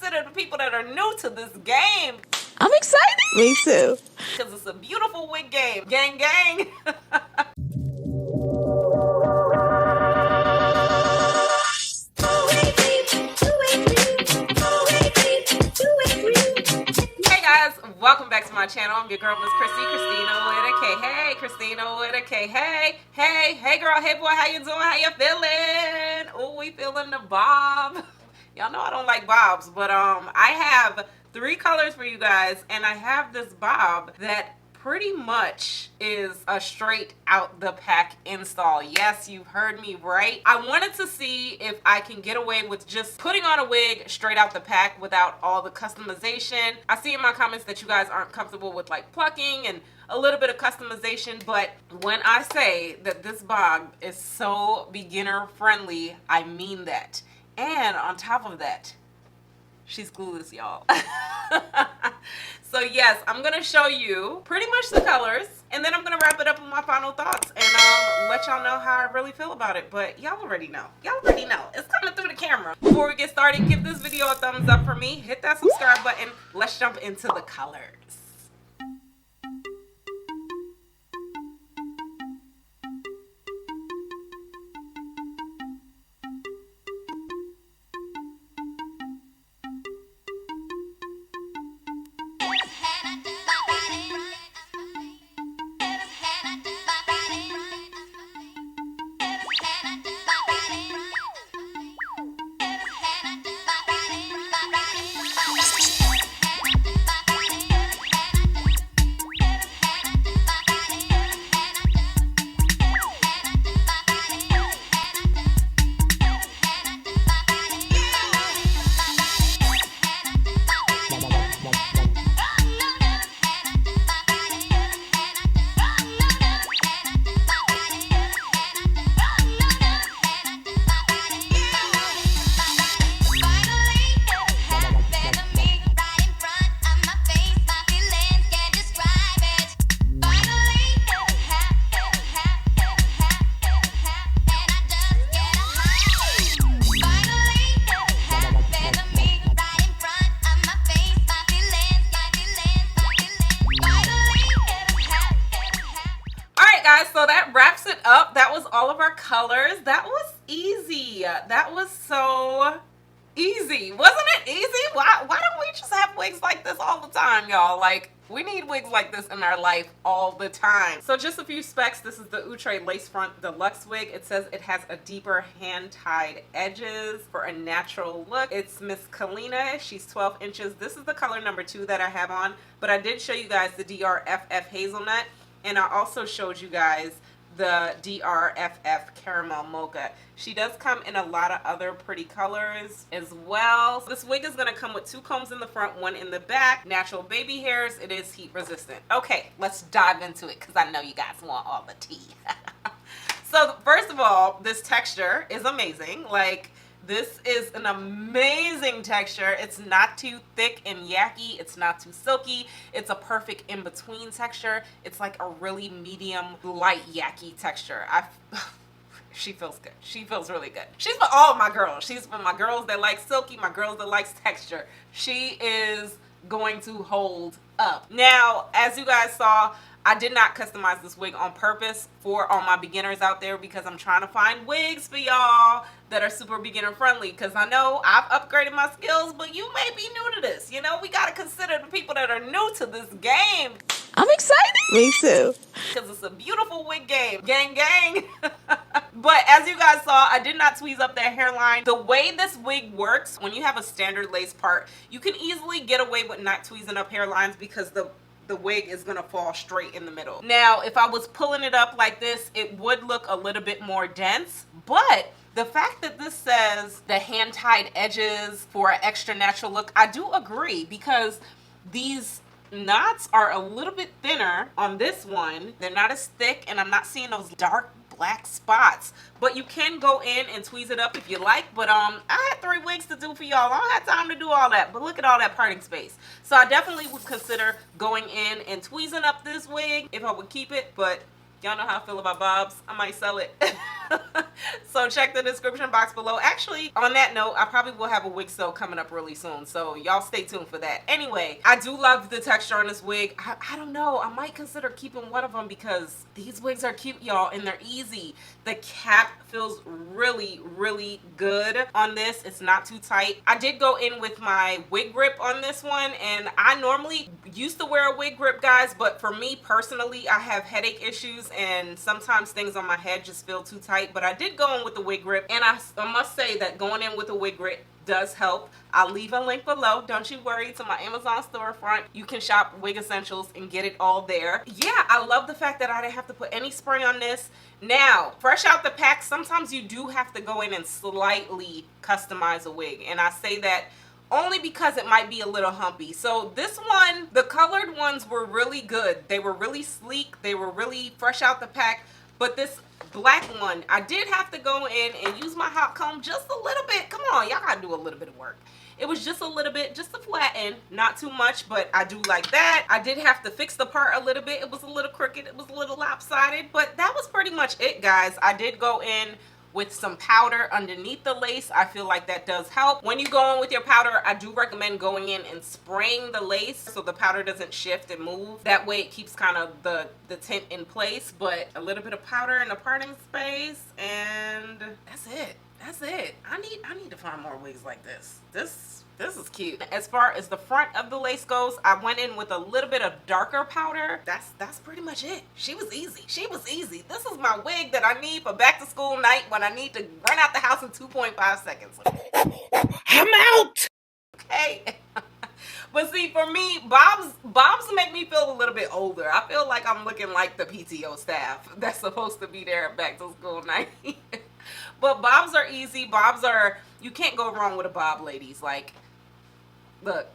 consider the people that are new to this game. I'm excited. Me too. Because it's a beautiful wig game. Gang, gang. Hey guys, welcome back to my channel. I'm your girl, Miss Khrissy, Christina with a K. Hey, Christina with a K. Hey girl, hey boy, how you doing? How you feeling? Oh, we feeling the bob. Y'all know I don't like bobs, but I have 3 colors for you guys, and I have this bob that pretty much is a straight out the pack install. Yes, you heard me right. I wanted to see if I can get away with just putting on a wig straight out the pack without all the customization. I see in my comments that you guys aren't comfortable with like plucking and a little bit of customization, but when I say that this bob is so beginner friendly, I mean that. And on top of that, she's glueless, y'all. So yes, I'm gonna show you pretty much the colors, and then I'm gonna wrap it up with my final thoughts and let y'all know how I really feel about it. But y'all already know. Y'all already know. It's coming through the camera. Before we get started, give this video a thumbs up for me. Hit that subscribe button. Let's jump into the colors. So that wraps it up. That was all of our colors. That was easy. That was so easy. Wasn't it easy? Why don't we just have wigs like this all the time, y'all? Like, we need wigs like this in our life all the time. So just a few specs. This is the Outre Lace Front Deluxe Wig. It says it has a deeper hand-tied edges for a natural look. It's Miss Collina. She's 12 inches. This is the color number 2 that I have on, but I did show you guys the DRFF Hazelnut. And I also showed you guys the DRFF Caramel Mocha. She does come in a lot of other pretty colors as well. So this wig is going to come with 2 combs in the front, 1 in the back. Natural baby hairs. It is heat resistant. Okay, let's dive into it because I know you guys want all the tea. So first of all, this texture is amazing. Like, this is an amazing texture. It's not too thick and yucky. It's not too silky. It's a perfect in-between texture. It's like a really medium, light, yucky texture. She feels good. She feels really good. She's for all my girls. She's for my girls that like silky, my girls that likes texture. She is going to hold up. Now, as you guys saw, I did not customize this wig on purpose for all my beginners out there because I'm trying to find wigs for y'all that are super beginner friendly, because I know I've upgraded my skills, but you may be new to this. You know, we got to consider the people that are new to this game. I'm excited. Me too. Because it's a beautiful wig game. Gang, gang. But as you guys saw, I did not tweeze up that hairline. The way this wig works, when you have a standard lace part, you can easily get away with not tweezing up hairlines because the wig is gonna fall straight in the middle. Now, if I was pulling it up like this, it would look a little bit more dense, but the fact that this says the hand-tied edges for an extra natural look, I do agree, because these knots are a little bit thinner on this one. They're not as thick, and I'm not seeing those dark black spots, but you can go in and tweeze it up if you like. But I had 3 wigs to do for y'all. I don't have time to do all that, but look at all that parting space. So I definitely would consider going in and tweezing up this wig if I would keep it, but y'all know how I feel about bobs. I might sell it. So check the description box below. Actually, on that note, I probably will have a wig sale coming up really soon, so y'all stay tuned for that. Anyway, I do love the texture on this wig. I don't know, I might consider keeping one of them because these wigs are cute, y'all, and they're easy. The cap feels really, really good on this. It's not too tight. I did go in with my wig grip on this one, and I normally used to wear a wig grip, guys, but for me personally, I have headache issues and sometimes things on my head just feel too tight. But I did go in with the wig grip, and I must say that going in with a wig grip does help. I'll leave a link below, don't you worry, to my Amazon storefront. You can shop Wig Essentials and get it all there. Yeah, I love the fact that I didn't have to put any spray on this. Now, fresh out the pack, sometimes you do have to go in and slightly customize a wig, and I say that only because it might be a little humpy. So this one, the colored ones were really good. They were really sleek. They were really fresh out the pack. But this black one, I did have to go in and use my hot comb just a little bit. Come on, y'all gotta do a little bit of work. It was just a little bit, just to flatten, not too much, but I do like that. I did have to fix the part a little bit. It was a little crooked, it was a little lopsided, but that was pretty much it, guys. I did go in with some powder underneath the lace. I feel like that does help. When you go in with your powder, I do recommend going in and spraying the lace so the powder doesn't shift and move. That way it keeps kind of the tint in place. But a little bit of powder in the parting space, and that's it. That's it. I need to find more wigs like this. This is cute. As far as the front of the lace goes, I went in with a little bit of darker powder. That's pretty much it. She was easy. She was easy. This is my wig that I need for back to school night when I need to run out the house in 2.5 seconds. I'm out. Okay. But see, for me, bobs make me feel a little bit older. I feel like I'm looking like the PTO staff that's supposed to be there at back to school night. But bobs are easy. Bobs are, you can't go wrong with a bob, ladies. Like, look,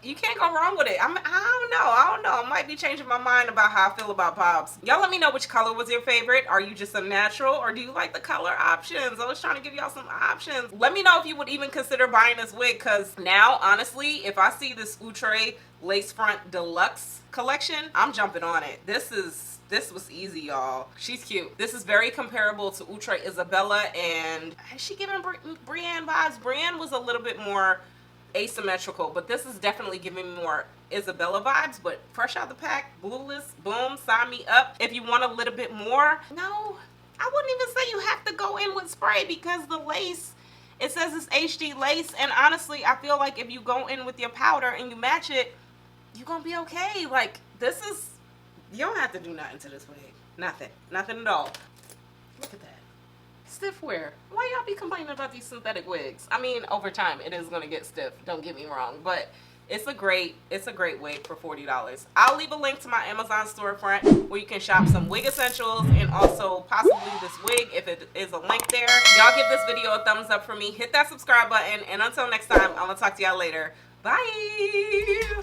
you can't go wrong with it. I don't know. I might be changing my mind about how I feel about bobs. Y'all let me know which color was your favorite. Are you just a natural, or do you like the color options? I was trying to give y'all some options. Let me know if you would even consider buying this wig, because now, honestly, if I see this Outre Lace Front Deluxe collection, I'm jumping on it. This was easy, y'all. She's cute. This is very comparable to Outre Isabella, and is she giving Brienne vibes? Brienne was a little bit more asymmetrical, but this is definitely giving me more Isabella vibes. But fresh out the pack, Glueless, boom, sign me up. If you want a little bit more, no, I wouldn't even say you have to go in with spray, because the lace, it says it's HD lace, and honestly, I feel like if you go in with your powder and you match it, you're gonna be okay. Like, this is, you don't have to do nothing to this wig. Nothing at all. Look at that. Stiff wear. Why y'all be complaining about these synthetic wigs? I mean, over time it is gonna get stiff, don't get me wrong, but it's a great wig for $40. I'll leave a link to my Amazon storefront where you can shop some wig essentials and also possibly this wig if it is a link there. Y'all give this video a thumbs up for me, hit that subscribe button, and until next time, I'm gonna talk to y'all later. Bye.